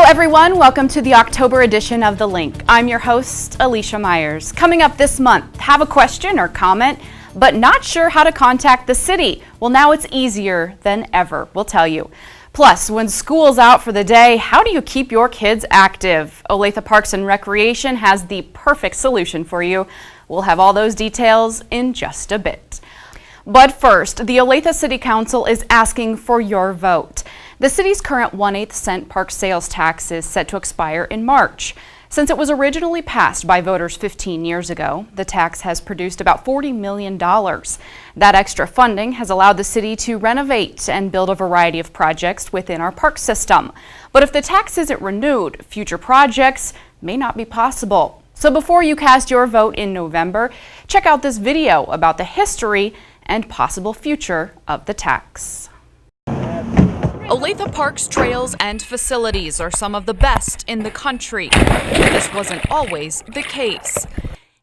everyone, welcome to the October edition of The Link. I'm your host, Alicia Myers. Coming up this month, have a question or comment, but not sure how to contact the city? Well, now it's easier than ever, we'll tell you. Plus, when school's out for the day, how do you keep your kids active? Olathe Parks and Recreation has the perfect solution for you. We'll have all those details in just a bit. But first, the Olathe City Council is asking for your vote. The city's current 1/8 cent park sales tax is set to expire in March. Since it was originally passed by voters 15 years ago, the tax has produced about $40 million. That extra funding has allowed the city to renovate and build a variety of projects within our park system. But if the tax isn't renewed, future projects may not be possible. So before you cast your vote in November, check out this video about the history and possible future of the tax. Olathe Parks, trails, and facilities are some of the best in the country. This wasn't always the case.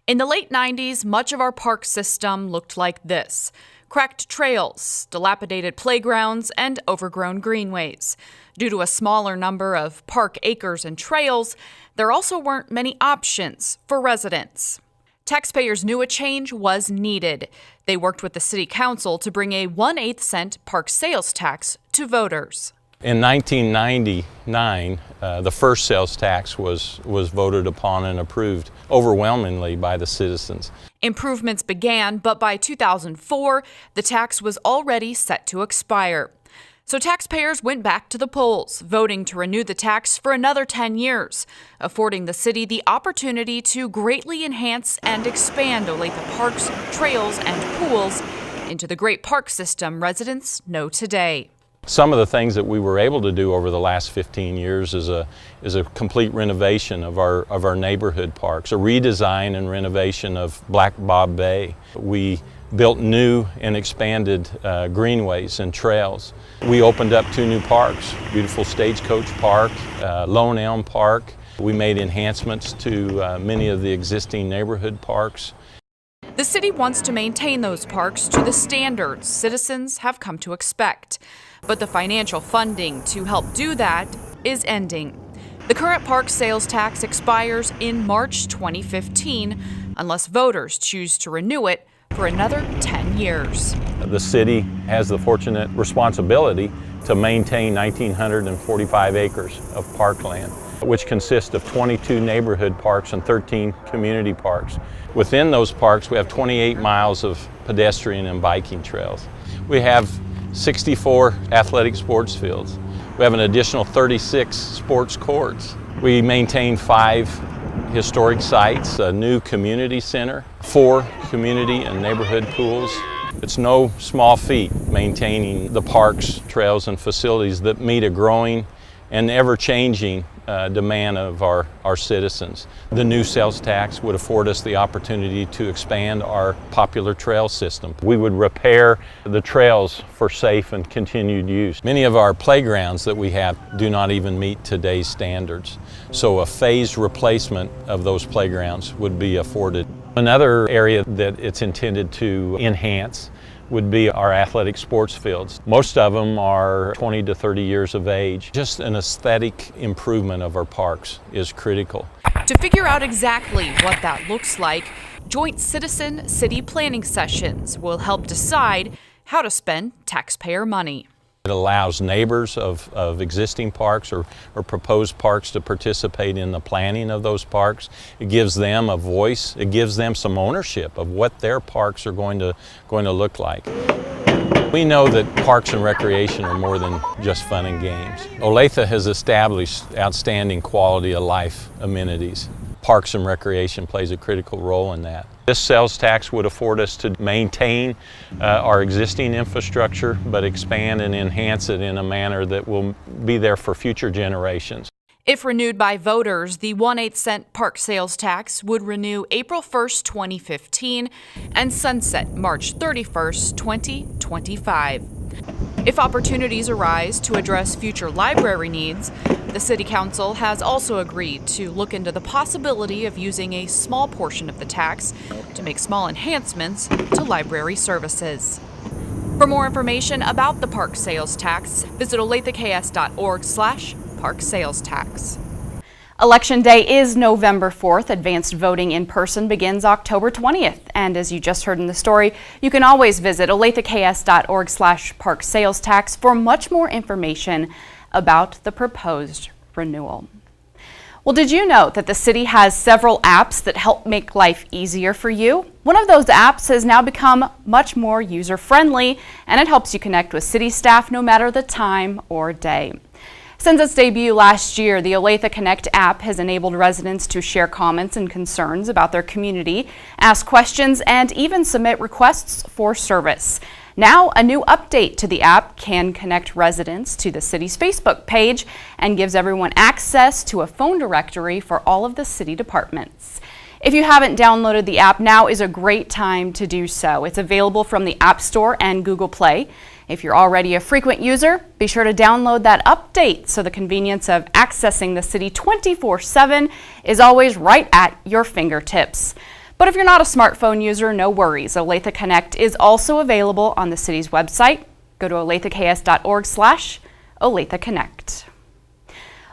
In the late 90s, much of our park system looked like this: cracked trails, dilapidated playgrounds, and overgrown greenways. Due to a smaller number of park acres and trails, there also weren't many options for residents. Taxpayers knew a change was needed. They worked with the City Council to bring a 1/8 cent park sales tax to voters. In 1999, the first sales tax was voted upon and approved overwhelmingly by the citizens. Improvements began, but by 2004, the tax was already set to expire. So taxpayers went back to the polls, voting to renew the tax for another 10 years, affording the city the opportunity to greatly enhance and expand Olathe parks, trails, and pools into the great park system residents know today. Some of the things that we were able to do over the last 15 years is a complete renovation of our neighborhood parks, a redesign and renovation of Black Bob Bay. We built new and expanded greenways and trails. We opened up 2 new parks, beautiful Stagecoach Park, Lone Elm Park. We made enhancements to many of the existing neighborhood parks. The city wants to maintain those parks to the standards citizens have come to expect. But the financial funding to help do that is ending. The current park sales tax expires in March 2015 unless voters choose to renew it for another 10 years. The city has the fortunate responsibility to maintain 1,945 acres of parkland, which consists of 22 neighborhood parks and 13 community parks. Within those parks, we have 28 miles of pedestrian and biking trails. We have 64 athletic sports fields. We have an additional 36 sports courts. We maintain 5 historic sites, a new community center, 4 community and neighborhood pools. It's no small feat maintaining the parks, trails, and facilities that meet a growing and ever-changing demand of our citizens. The new sales tax would afford us the opportunity to expand our popular trail system. We would repair the trails for safe and continued use. Many of our playgrounds that we have do not even meet today's standards, so a phased replacement of those playgrounds would be afforded. Another area that it's intended to enhance would be our athletic sports fields. Most of them are 20 to 30 years of age. Just an aesthetic improvement of our parks is critical. To figure out exactly what that looks like, joint citizen city planning sessions will help decide how to spend taxpayer money. It allows neighbors of existing parks or proposed parks to participate in the planning of those parks. It gives them a voice. It gives them some ownership of what their parks are going to look like. We know that parks and recreation are more than just fun and games. Olathe has established outstanding quality of life amenities. Parks and recreation plays a critical role in that. This sales tax would afford us to maintain our existing infrastructure, but expand and enhance it in a manner that will be there for future generations. If renewed by voters, the 1/8 cent park sales tax would renew April 1st, 2015 and sunset March 31st, 2025. If opportunities arise to address future library needs, the City Council has also agreed to look into the possibility of using a small portion of the tax to make small enhancements to library services. For more information about the park sales tax, visit olatheks.org/park park sales tax. Election Day is November 4th. Advanced voting in person begins October 20th. And as you just heard in the story, you can always visit olathes.org/park sales tax for much more information about the proposed renewal. Well, did you know that the city has several apps that help make life easier for you? One of those apps has now become much more user-friendly, and it helps you connect with city staff no matter the time or day. Since its debut last year, the Olathe Connect app has enabled residents to share comments and concerns about their community, ask questions, and even submit requests for service. Now, a new update to the app can connect residents to the city's Facebook page and gives everyone access to a phone directory for all of the city departments. If you haven't downloaded the app, now is a great time to do so. It's available from the App Store and Google Play. If you're already a frequent user, be sure to download that update so the convenience of accessing the city 24/7 is always right at your fingertips. But if you're not a smartphone user, no worries. Olathe Connect is also available on the city's website. Go to olatheks.org/Olathe Connect.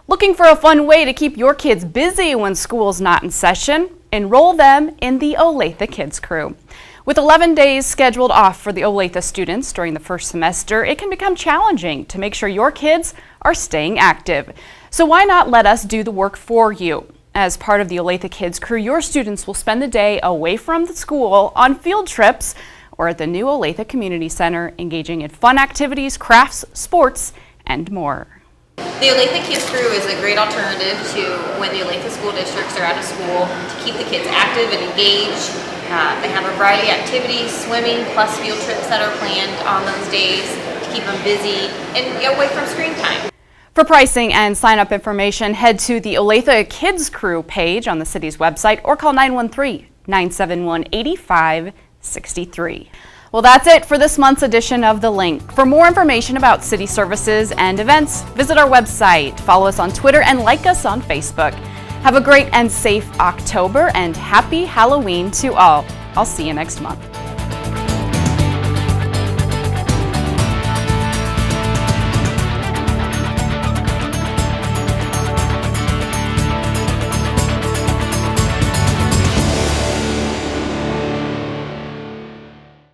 Looking for a fun way to keep your kids busy when school's not in session? Enroll them in the Olathe Kids Crew. With 11 days scheduled off for the Olathe students during the first semester, it can become challenging to make sure your kids are staying active. So why not let us do the work for you? As part of the Olathe Kids Crew, your students will spend the day away from the school on field trips or at the new Olathe Community Center, engaging in fun activities, crafts, sports, and more. The Olathe Kids Crew is a great alternative to when the Olathe school districts are out of school to keep the kids active and engaged. They have a variety of activities, swimming, plus field trips that are planned on those days to keep them busy and away from screen time. For pricing and sign-up information, head to the Olathe Kids Crew page on the city's website or call 913-971-8563. Well, that's it for this month's edition of The Link. For more information about city services and events, visit our website, follow us on Twitter, and like us on Facebook. Have a great and safe October, and happy Halloween to all. I'll see you next month.